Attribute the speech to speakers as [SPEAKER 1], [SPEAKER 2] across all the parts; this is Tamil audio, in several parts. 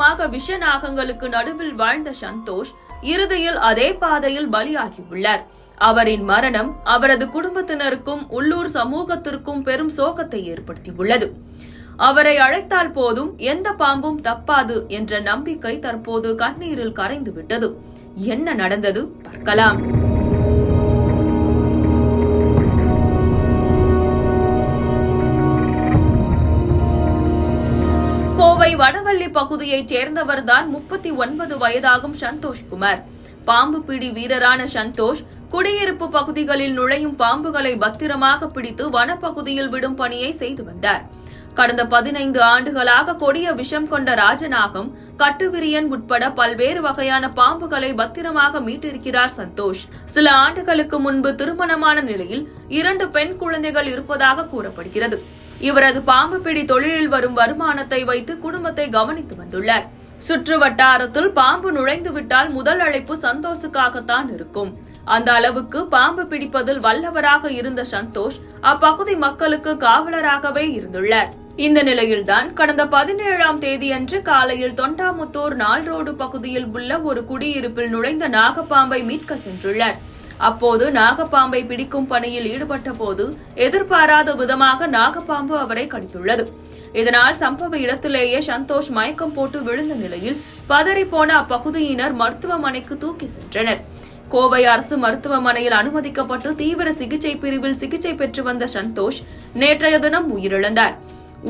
[SPEAKER 1] காலமாக விஷ நாகங்களுக்கு நடுவில் வாழ்ந்த சந்தோஷ் இறுதியில் அதே பாதையில் பலியாகியுள்ளார். அவரின் மரணம் அவரது குடும்பத்தினருக்கும் உள்ளூர் சமூகத்திற்கும் பெரும் சோகத்தை ஏற்படுத்தியுள்ளது. அவரை அழைத்தால் போதும் எந்த பாம்பும் தப்பாது என்ற நம்பிக்கை தற்போது கண்ணீரில் கரைந்துவிட்டது. என்ன நடந்தது பார்க்கலாம். கோவை வடவள்ளி பகுதியைச் சேர்ந்தவர்தான் 39 வயதாகும் சந்தோஷ்குமார். பாம்பு பிடி வீரரான சந்தோஷ் குடியிருப்பு பகுதிகளில் நுழையும் பாம்புகளை பத்திரமாக பிடித்து வனப்பகுதியில் விடும் பணியை செய்து வந்தார். கடந்த 15 ஆண்டுகளாக கொடிய விஷம் கொண்ட ராஜநாகம், கட்டுவிரியன் உட்பட பல்வேறு வகையான பாம்புகளை பத்திரமாக மீட்டிருக்கிறார் சந்தோஷ். சில ஆண்டுகளுக்கு முன்பு திருமணமான நிலையில் 2 பெண் குழந்தைகள் இருப்பதாக கூறப்படுகிறது. இவரது பாம்பு பிடி தொழிலில் வரும் வருமானத்தை வைத்து குடும்பத்தை கவனித்து வந்துள்ளார். சுற்று வட்டாரத்தில் பாம்பு நுழைந்துவிட்டால் முதல் அழைப்பு சந்தோஷுக்காகத்தான் இருக்கும். அந்த அளவுக்கு பாம்பு பிடிப்பதில் வல்லவராக இருந்த சந்தோஷ் அப்பகுதி மக்களுக்கு காவலராகவே இருந்துள்ளார். இந்த நிலையில்தான் கடந்த 17ஆம் தேதியன்று காலையில் தொண்டாமுத்தூர் நால்ரோடு பகுதியில் உள்ள ஒரு குடியிருப்பில் நுழைந்த நாகப்பாம்பை மீட்க சென்றுள்ளார். அப்போது நாகப்பாம்பை பிடிக்கும் பணியில் ஈடுபட்ட போது எதிர்பாராத விதமாக நாகப்பாம்பு அவரை கடித்துள்ளது. இதனால் சம்பவ இடத்திலேயே சந்தோஷ் மயக்கம் போட்டு விழுந்த நிலையில் பதறிப்போன அப்பகுதியினர் மருத்துவமனைக்கு தூக்கி சென்றனர். கோவை அரசு மருத்துவமனையில் அனுமதிக்கப்பட்டு தீவிர சிகிச்சை பிரிவில் சிகிச்சை பெற்று வந்த சந்தோஷ் நேற்றைய தினம் உயிரிழந்தார்.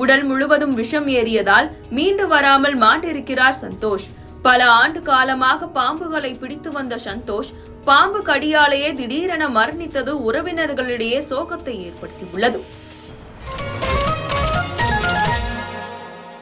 [SPEAKER 1] உடல் முழுவதும் விஷம் ஏறியதால் மீண்டு வராமல் மாண்டிருக்கிறார் சந்தோஷ். பல ஆண்டு காலமாக பாம்புகளை பிடித்து வந்த சந்தோஷ் பாம்பு கடியாலேயே திடீரென மரணித்தது உறவினர்களிடையே சோகத்தை ஏற்படுத்தியுள்ளது.